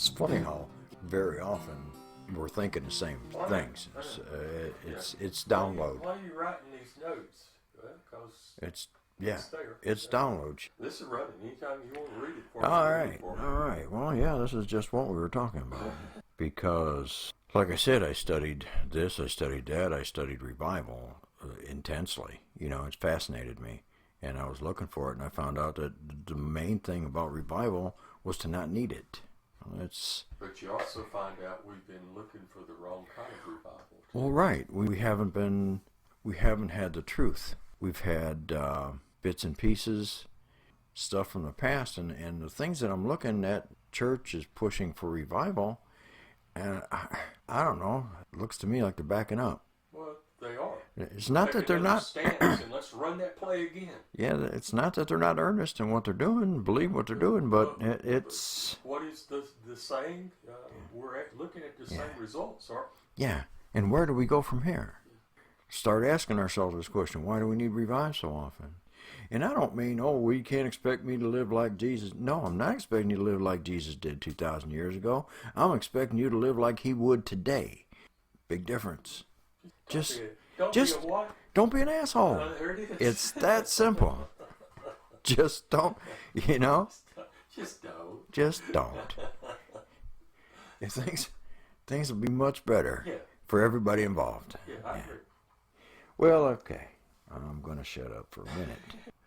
It's funny how very often we're thinking the same things. It's download. Why are you writing these notes? Well, because It's there. it's download. This is running anytime you want to read it for me. All right. Well, yeah, this is just what we were talking about. Because, like I said, I studied this, I studied that, I studied revival intensely. You know, it's fascinated me. And I was looking for it, and I found out that the main thing about revival was to not need it. But you also find out we've been looking for the wrong kind of revival. Well, right. We haven't had the truth. We've had bits and pieces, stuff from the past, and the things that I'm looking at, church is pushing for revival, and I don't know. It looks to me like they're backing up. Well, they are. It's not that they're not. Stance and let's run that play again. Yeah, it's not that they're not earnest in what they're doing, believe what they're doing, but it's. What is the saying? We're looking at the same results, aren't we? Yeah, and where do we go from here? Start asking ourselves this question: why do we need revive so often? And I don't mean, we can't expect me to live like Jesus. No, I'm not expecting you to live like Jesus did 2,000 years ago. I'm expecting you to live like he would today. Big difference. Don't be an asshole. There it is. It's that simple. Just don't, Just don't. Just don't. If things will be much better for everybody involved. Yeah, I agree. Well, okay. I'm going to shut up for a minute.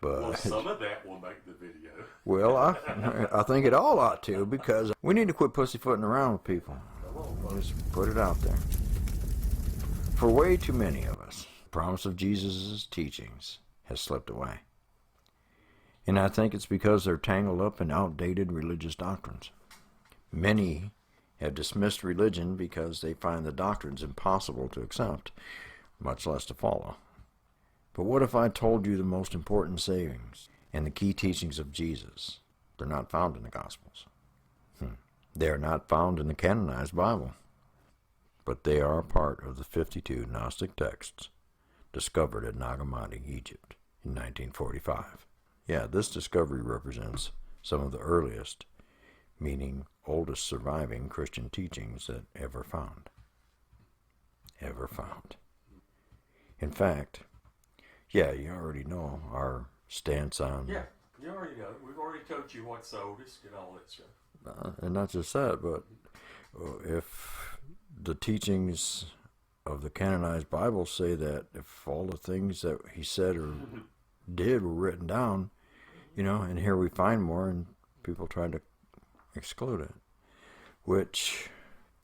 But Well, some of that will make the video. Well, I think it all ought to, because we need to quit pussyfooting around with people. Just put it out there. For way too many of us, the promise of Jesus' teachings has slipped away. And I think it's because they're tangled up in outdated religious doctrines. Many have dismissed religion because they find the doctrines impossible to accept, much less to follow. But what if I told you the most important sayings and the key teachings of Jesus? They're not found in the Gospels. They are not found in the canonized Bible. But they are part of the 52 Gnostic texts discovered at Nag Hammadi, Egypt, in 1945. Yeah, this discovery represents some of the earliest, meaning oldest surviving Christian teachings that ever found. Ever found. In fact, you already know our stance on... Yeah, you already know. We've already told you what's the oldest and all that stuff. And not just that, but if the teachings of the canonized Bible say that if all the things that he said or did were written down, and here we find more, and people try to exclude it, which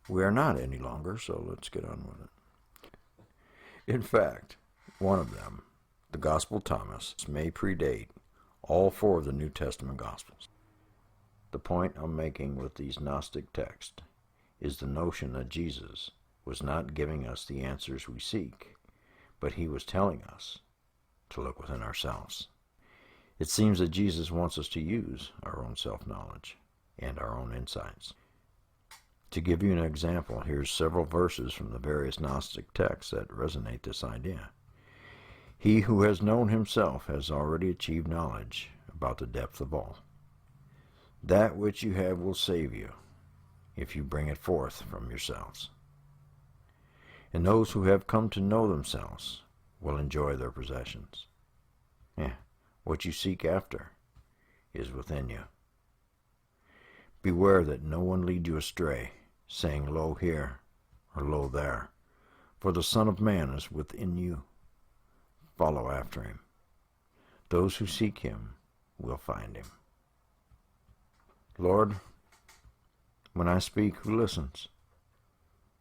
we are not any longer, so let's get on with it. In fact, one of them, the Gospel Thomas, may predate all four of the New Testament Gospels. The point I'm making with these Gnostic texts is the notion that Jesus was not giving us the answers we seek, but he was telling us to look within ourselves. It seems that Jesus wants us to use our own self-knowledge and our own insights. To give you an example, here's several verses from the various Gnostic texts that resonate this idea. He who has known himself has already achieved knowledge about the depth of all. That which you have will save you, if you bring it forth from yourselves. And those who have come to know themselves will enjoy their possessions. What you seek after is within you. Beware that no one lead you astray, saying, Lo here, or Lo there, for the Son of Man is within you. Follow after him. Those who seek him will find him. Lord, when I speak, who listens?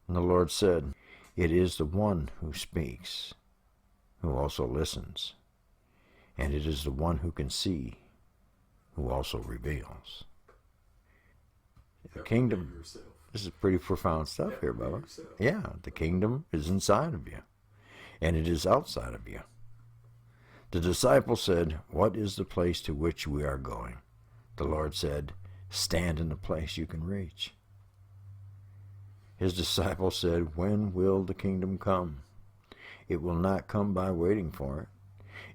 And the Lord said, It is the one who speaks, who also listens, and it is the one who can see, who also reveals. The kingdom, this is pretty profound stuff here, Bubba. Yeah, the kingdom is inside of you, and it is outside of you. The disciples said, What is the place to which we are going? The Lord said, Stand in the place you can reach. His disciples said, When will the kingdom come? It will not come by waiting for it.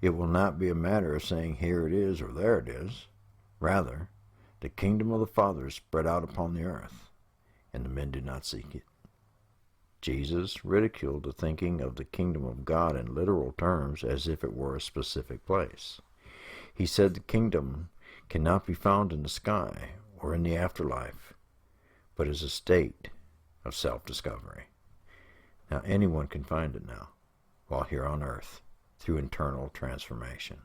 It will not be a matter of saying, Here it is, or there it is. Rather, the kingdom of the Father is spread out upon the earth, and the men do not seek it. Jesus ridiculed the thinking of the kingdom of God in literal terms as if it were a specific place. He said the kingdom cannot be found in the sky or in the afterlife, but is a state of self-discovery. Now anyone can find it now, while here on earth, through internal transformation.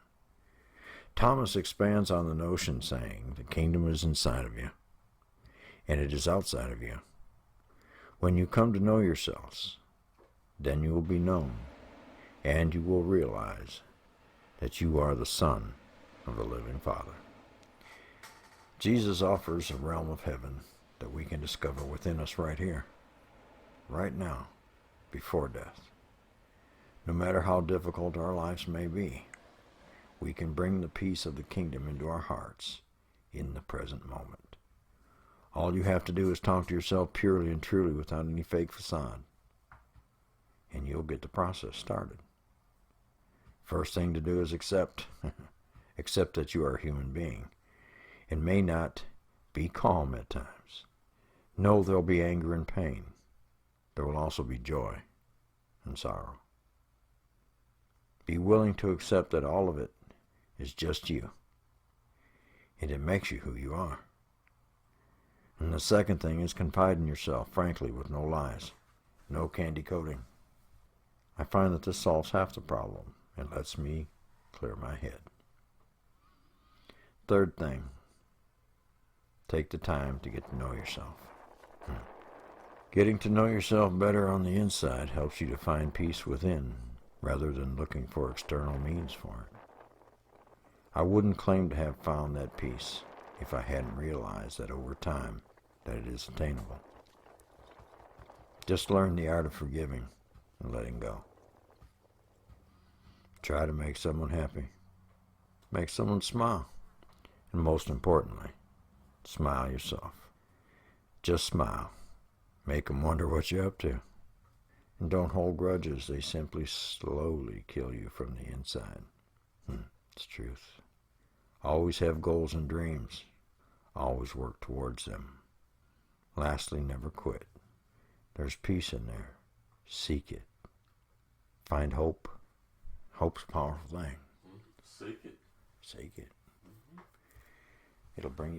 Thomas expands on the notion, saying the kingdom is inside of you, and it is outside of you. When you come to know yourselves, then you will be known, and you will realize that you are the Son of the living Father. Jesus offers a realm of heaven that we can discover within us right here, right now, before death. No matter how difficult our lives may be, we can bring the peace of the kingdom into our hearts in the present moment. All you have to do is talk to yourself purely and truly without any fake facade, and you'll get the process started. First thing to do is accept that you are a human being and may not be calm at times. Know there'll be anger and pain. There will also be joy and sorrow. Be willing to accept that all of it is just you, and it makes you who you are. And the second thing is confide in yourself, frankly, with no lies, no candy coating. I find that this solves half the problem and lets me clear my head. Third thing, take the time to get to know yourself. Getting to know yourself better on the inside helps you to find peace within, rather than looking for external means for it. I wouldn't claim to have found that peace if I hadn't realized that over time that it is attainable. Just learn the art of forgiving and letting go. Try to make someone happy. Make someone smile. And most importantly, smile yourself. Just smile. Make them wonder what you're up to. And don't hold grudges. They simply slowly kill you from the inside. It's truth. Always have goals and dreams. Always work towards them. Lastly, never quit. There's peace in there. Seek it. Find hope. Hope's a powerful thing. Seek it. Seek it. It'll bring you